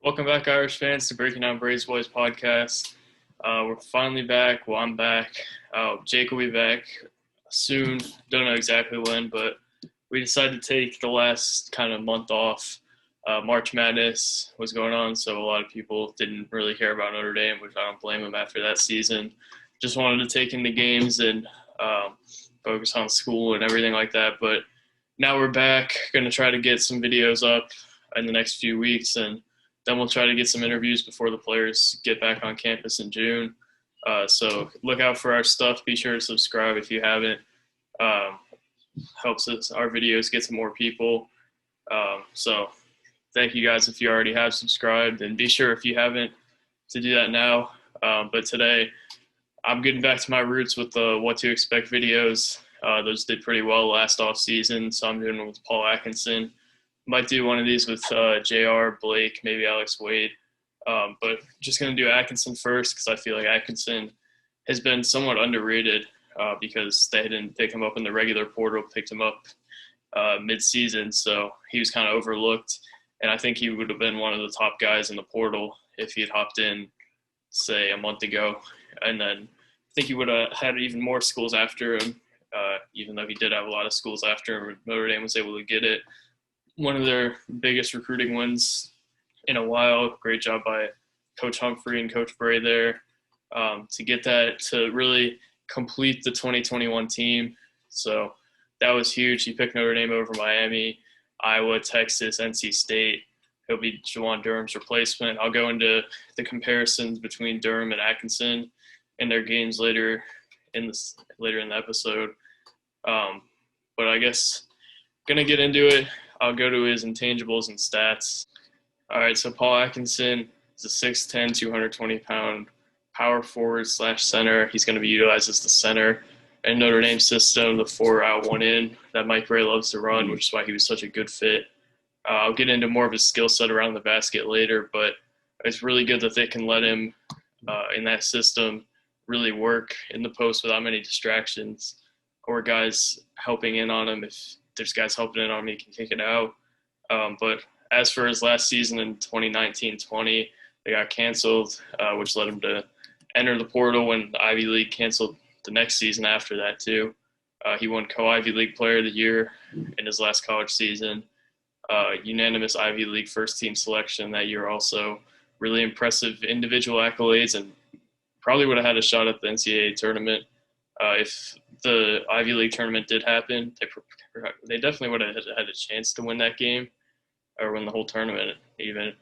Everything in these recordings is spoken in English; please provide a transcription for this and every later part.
Welcome back, Irish fans, to Breaking Down Braves Boys podcast. We're finally back. Well, I'm back. Jake will be back soon. Don't know exactly when, but we decided to take the last kind of month off. March Madness was going on, so a lot of people didn't really care about Notre Dame, which I don't blame them after that season. Just wanted to take in the games and focus on school and everything like that. But now we're back. Going to try to get some videos up in the next few weeks, and then we'll try to get some interviews before the players get back on campus in June. So look out for our stuff. Be sure to subscribe if you haven't. Helps us, our videos get to more people. So thank you guys if you already have subscribed, and be sure if you haven't to do that now. But today I'm getting back to my roots with the What to Expect videos. Those did pretty well last off season, so I'm doing it with Paul Atkinson. Might do one of these with JR, Blake, maybe Alex Wade. But just going to do Atkinson first because I feel like Atkinson has been somewhat underrated because they didn't pick him up in the regular portal, picked him up mid-season. So he was kind of overlooked. And I think he would have been one of the top guys in the portal if he had hopped in, say, a month ago. And then I think he would have had even more schools after him, even though he did have a lot of schools after him. Notre Dame was able to get it. One of their biggest recruiting wins in a while. Great job by Coach Humphrey and Coach Bray there to get that, to really complete the 2021 team. So that was huge. He picked Notre Dame over Miami, Iowa, Texas, NC State. He'll be Juwan Durham's replacement. I'll go into the comparisons between Durham and Atkinson in their games later in the episode. But I guess gonna get into it. I'll go to his intangibles and stats. All right, so Paul Atkinson is a 6'10", 220-pound power forward / center. He's going to be utilized as the center in Notre Dame system, the 4 out, 1 in that Mike Ray loves to run, which is why he was such a good fit. I'll get into more of his skill set around the basket later, but it's really good that they can let him in that system really work in the post without many distractions or guys helping in on him. If there's guys helping in on him, he can kick it out. But as for his last season in 2019-20, they got canceled, which led him to enter the portal when the Ivy League canceled the next season after that too. He won Co-Ivy League Player of the Year in his last college season. Unanimous Ivy League first team selection that year also. Really impressive individual accolades, and probably would have had a shot at the NCAA tournament. If the Ivy League tournament did happen, they definitely would have had a chance to win that game or win the whole tournament even.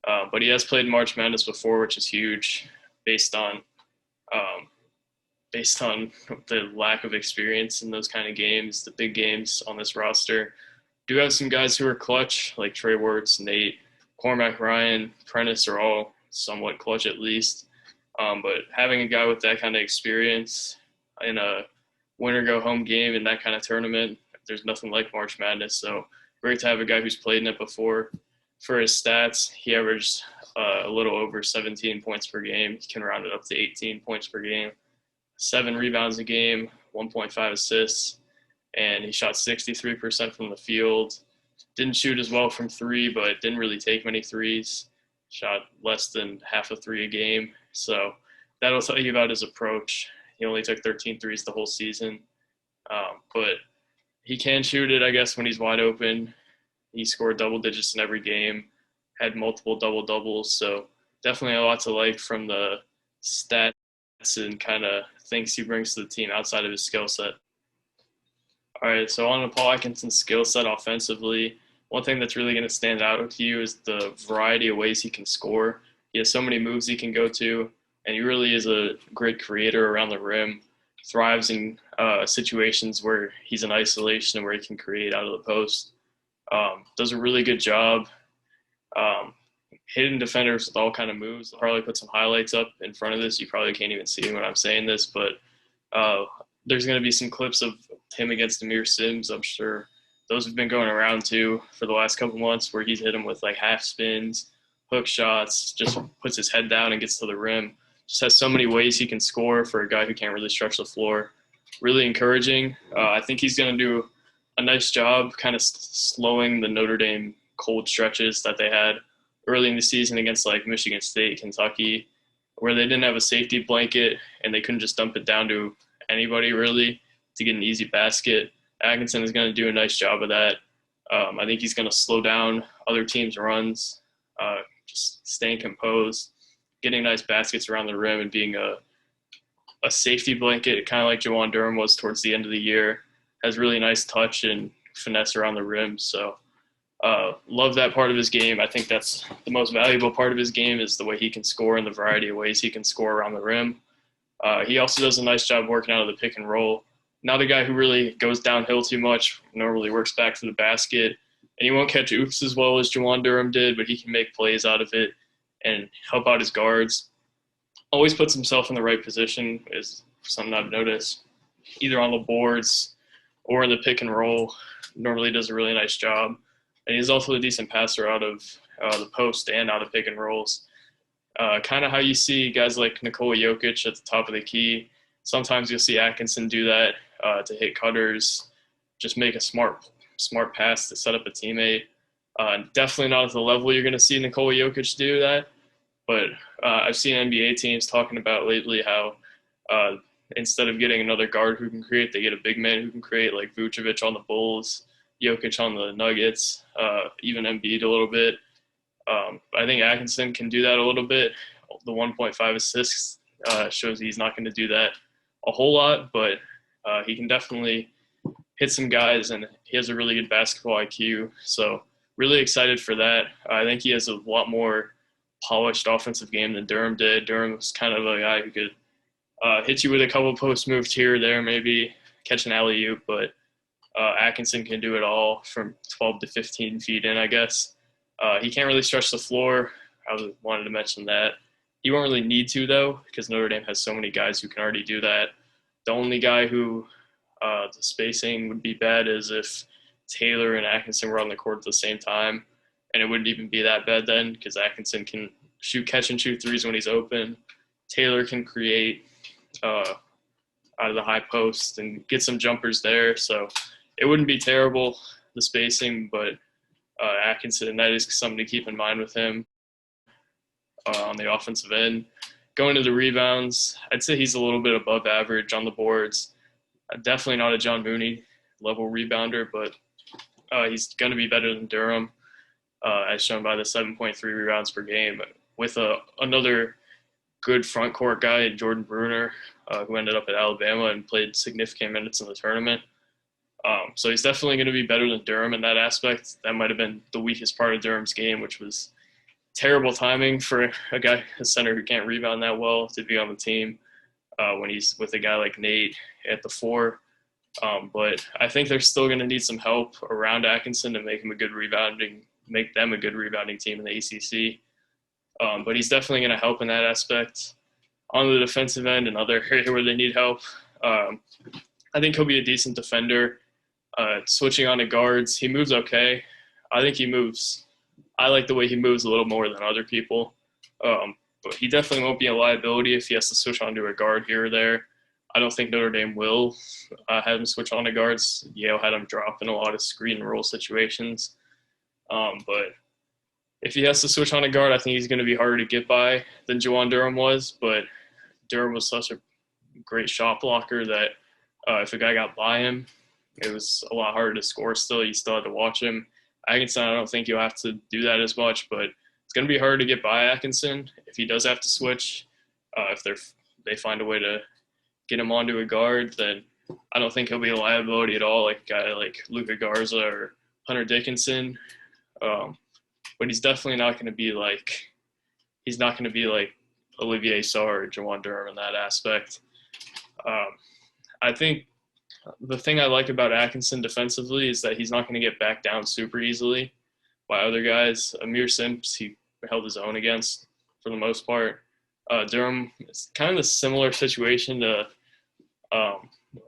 But he has played March Madness before, which is huge based on the lack of experience in those kind of games, the big games on this roster. Do have some guys who are clutch, like Trey Wirtz, Nate, Cormac Ryan, Prentice are all somewhat clutch at least. But having a guy with that kind of experience in a winner-go-home game in that kind of tournament, there's nothing like March Madness. So great to have a guy who's played in it before. For his stats, he averaged a little over 17 points per game. He can round it up to 18 points per game, 7 rebounds a game, 1.5 assists, and he shot 63% from the field. Didn't shoot as well from three, but didn't really take many threes. Shot less than half a three a game. So that'll tell you about his approach. He only took 13 threes the whole season. But he can shoot it, I guess, when he's wide open. He scored double digits in every game, had multiple double-doubles. So definitely a lot to like from the stats and kind of things he brings to the team outside of his skill set. All right, so on to Paul Atkinson's skill set offensively. One thing that's really going to stand out to you is the variety of ways he can score. He has so many moves he can go to, and he really is a great creator around the rim. Thrives in situations where he's in isolation and where he can create out of the post. Does a really good job hitting defenders with all kind of moves. I'll probably put some highlights up in front of this. You probably can't even see when I'm saying this, but there's going to be some clips of him against Amir Sims. I'm sure those have been going around too for the last couple months, where he's hit him with like half spins, hook shots, just puts his head down and gets to the rim. Just has so many ways he can score for a guy who can't really stretch the floor. Really encouraging. I think he's going to do a nice job kind of slowing the Notre Dame cold stretches that they had early in the season against like Michigan State, Kentucky, where they didn't have a safety blanket and they couldn't just dump it down to anybody really to get an easy basket. Atkinson is going to do a nice job of that. I think he's going to slow down other teams' runs, just staying composed, getting nice baskets around the rim, and being a safety blanket, kind of like Juwan Durham was towards the end of the year. Has really nice touch and finesse around the rim. So love that part of his game. I think that's the most valuable part of his game is the way he can score and the variety of ways he can score around the rim. He also does a nice job working out of the pick and roll. Not a guy who really goes downhill too much, normally works back to the basket. And he won't catch oops as well as Juwan Durham did, but he can make plays out of it and help out his guards. Always puts himself in the right position is something I've noticed, either on the boards or in the pick and roll. Normally does a really nice job. And he's also a decent passer out of the post and out of pick and rolls. Kind of how you see guys like Nikola Jokic at the top of the key. Sometimes you'll see Atkinson do that to hit cutters, just make a smart pass to set up a teammate. Definitely not at the level you're going to see Nikola Jokic do that. But I've seen NBA teams talking about lately how instead of getting another guard who can create, they get a big man who can create, like Vucevic on the Bulls, Jokic on the Nuggets, even Embiid a little bit. I think Atkinson can do that a little bit. The 1.5 assists shows he's not going to do that a whole lot, but he can definitely hit some guys, and he has a really good basketball IQ. So really excited for that. I think he has a lot more polished offensive game than Durham did. Durham was kind of a guy who could hit you with a couple post moves here or there, maybe catch an alley-oop, but Atkinson can do it all from 12 to 15 feet in, I guess. He can't really stretch the floor. I wanted to mention that. He won't really need to, though, because Notre Dame has so many guys who can already do that. The only guy who the spacing would be bad is if Taylor and Atkinson were on the court at the same time, and it wouldn't even be that bad then because Atkinson can catch and shoot threes when he's open. Taylor can create out of the high post and get some jumpers there. So it wouldn't be terrible, the spacing, but Atkinson, that is something to keep in mind with him on the offensive end. Going to the rebounds, I'd say he's a little bit above average on the boards. Definitely not a John Mooney level rebounder, but he's going to be better than Durham, as shown by the 7.3 rebounds per game, with another good front court guy, Jordan Bruner, who ended up at Alabama and played significant minutes in the tournament. So he's definitely going to be better than Durham in that aspect. That might have been the weakest part of Durham's game, which was terrible timing for a center who can't rebound that well to be on the team when he's with a guy like Nate at the 4. But I think they're still going to need some help around Atkinson to make them a good rebounding team in the ACC. But he's definitely going to help in that aspect. On the defensive end, another area where they need help, I think he'll be a decent defender. Switching on to guards, he moves okay. I like the way he moves a little more than other people. But he definitely won't be a liability if he has to switch on to a guard here or there. I don't think Notre Dame will have him switch on to guards. Yale had him drop in a lot of screen and roll situations. But if he has to switch on a guard, I think he's going to be harder to get by than Juwan Durham was. But Durham was such a great shot blocker that if a guy got by him, it was a lot harder to score still. You still had to watch him. Atkinson, I don't think you'll have to do that as much, but it's going to be hard to get by Atkinson if he does have to switch. If they find a way to get him onto a guard, then I don't think he'll be a liability at all, like a guy like Luka Garza or Hunter Dickinson. But he's definitely not going to be like Olivier Sarr or Juwan Durham in that aspect. I think the thing I like about Atkinson defensively is that he's not going to get backed down super easily by other guys. Amir Simps, he held his own against for the most part. Durham, it's kind of a similar situation to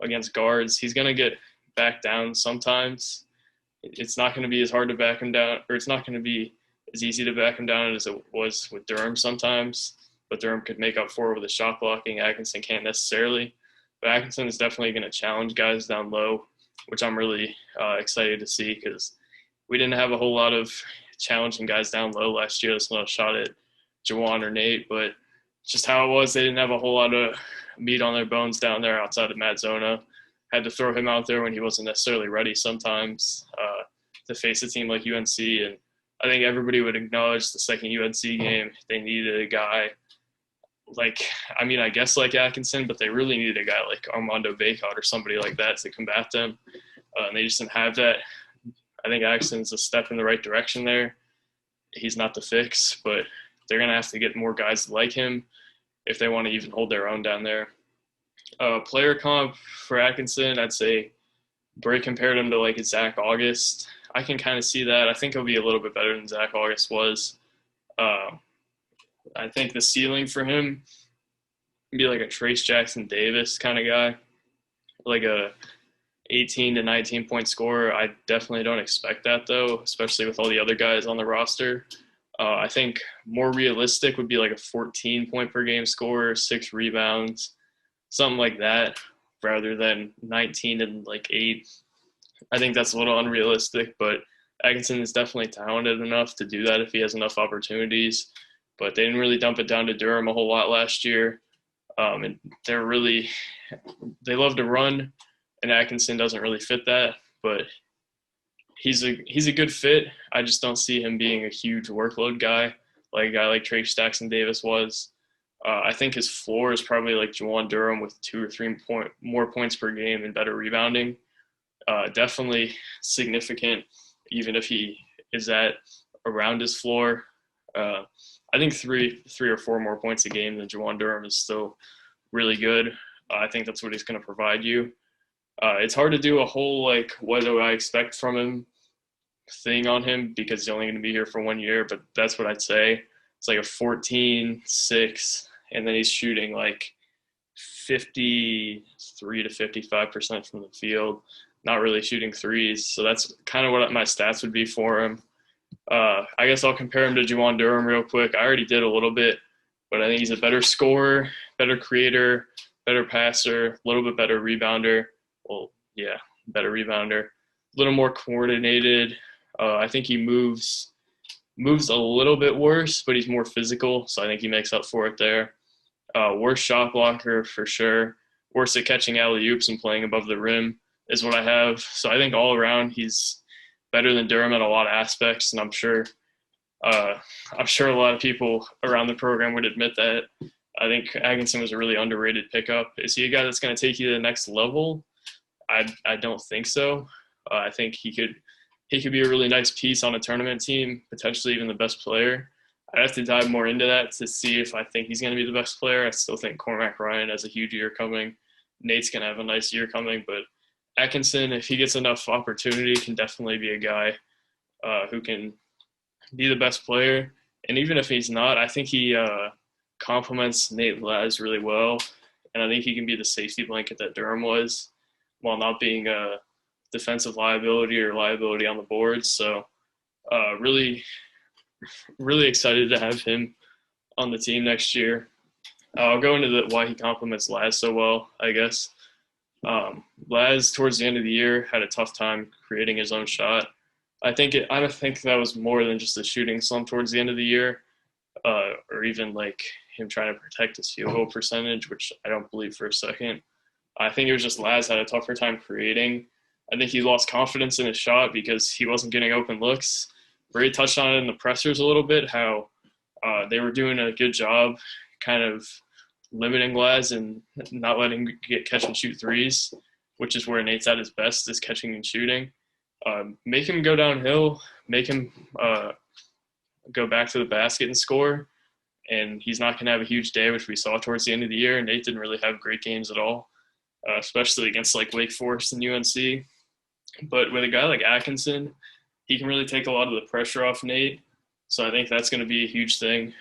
against guards. He's going to get backed down sometimes. It's not going to be as hard to back him down, or it's not going to be as easy to back him down as it was with Durham sometimes. But Durham could make up for it with the shot blocking. Atkinson can't necessarily. But Atkinson is definitely going to challenge guys down low, which I'm really excited to see because we didn't have a whole lot of challenging guys down low last year. That's not a shot at Juwan or Nate, but just how it was. They didn't have a whole lot of meat on their bones down there outside of Matt Zona. Had to throw him out there when he wasn't necessarily ready sometimes to face a team like UNC. And I think everybody would acknowledge the second UNC game, they needed a guy I guess like Atkinson, but they really needed a guy like Armando Bacot or somebody like that to combat them. And they just didn't have that. I think Atkinson's a step in the right direction there. He's not the fix, but they're going to have to get more guys like him if they want to even hold their own down there. Player comp for Atkinson, I'd say Bray compared him to like a Zach August. I can kind of see that. I think he'll be a little bit better than Zach August was. I think the ceiling for him would be like a Trace Jackson Davis kind of guy, like a 18 to 19 point scorer. I definitely don't expect that though, especially with all the other guys on the roster. I think more realistic would be like a 14 point per game scorer, 6 rebounds, something like that, rather than 19 and like 8. I think that's a little unrealistic, but Atkinson is definitely talented enough to do that if he has enough opportunities. But they didn't really dump it down to Durham a whole lot last year. And they love to run, and Atkinson doesn't really fit that, but he's a good fit. I just don't see him being a huge workload guy, like a guy like Trace Jackson Davis was. I think his floor is probably like Juwan Durham with 2 or 3 more points per game and better rebounding. Definitely significant, even if he is at around his floor. I think 3 or 4 more points a game than Juwan Durham is still really good. I think that's what he's going to provide you. It's hard to do a whole, like, what do I expect from him thing on him because he's only going to be here for 1 year, but that's what I'd say. It's like a 14-6, and then he's shooting like 53 to 55% from the field, not really shooting threes. So that's kind of what my stats would be for him. I guess I'll compare him to Juwan Durham real quick. I already did a little bit, but I think he's a better scorer, better creator, better passer, a little bit better rebounder. Well, yeah, better rebounder. A little more coordinated. I think he moves a little bit worse, but he's more physical, so I think he makes up for it there. Worse shot blocker for sure. Worse at catching alley-oops and playing above the rim is what I have. So I think all around he's better than Durham in a lot of aspects, and I'm sure a lot of people around the program would admit that. I think Atkinson was a really underrated pickup. Is he a guy that's going to take you to the next level? I don't think so. I think he could be a really nice piece on a tournament team, potentially even the best player. I'd have to dive more into that to see if I think he's going to be the best player. I still think Cormac Ryan has a huge year coming. Nate's going to have a nice year coming, but Atkinson, if he gets enough opportunity, can definitely be a guy who can be the best player. And even if he's not, I think he complements Nate Laz really well. And I think he can be the safety blanket that Durham was while not being a defensive liability or liability on the boards. So really, really excited to have him on the team next year. I'll go into why he complements Laz so well, I guess. Laz, towards the end of the year, had a tough time creating his own shot. I think that was more than just a shooting slump towards the end of the year, or even like him trying to protect his field goal percentage, which I don't believe for a second. I think it was just Laz had a tougher time creating. I think he lost confidence in his shot because he wasn't getting open looks. Bray touched on it in the pressers a little bit, how they were doing a good job kind of limiting Laz and not letting him get catch and shoot threes, which is where Nate's at his best, is catching and shooting. Make him go downhill, make him go back to the basket and score, and he's not going to have a huge day, which we saw towards the end of the year. Nate didn't really have great games at all, especially against like Wake Forest and UNC. But with a guy like Atkinson, he can really take a lot of the pressure off Nate. So I think that's going to be a huge thing.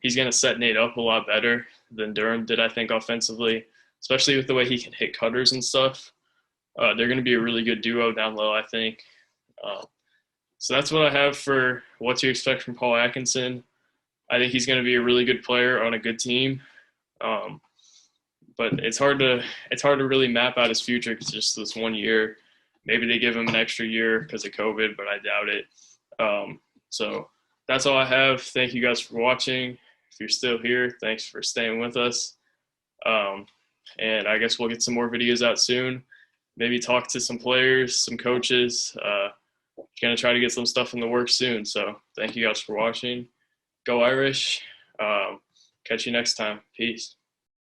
He's going to set Nate up a lot better than Durham did, I think, offensively, especially with the way he can hit cutters and stuff. They're going to be a really good duo down low, I think. So that's what I have for what to expect from Paul Atkinson. I think he's going to be a really good player on a good team. But it's hard to really map out his future because just this 1 year. Maybe they give him an extra year because of COVID, but I doubt it. So that's all I have. Thank you guys for watching. If you're still here, thanks for staying with us. And I guess we'll get some more videos out soon. Maybe talk to some players, some coaches. Gonna try to get some stuff in the works soon. So thank you guys for watching. Go Irish. Catch you next time. Peace.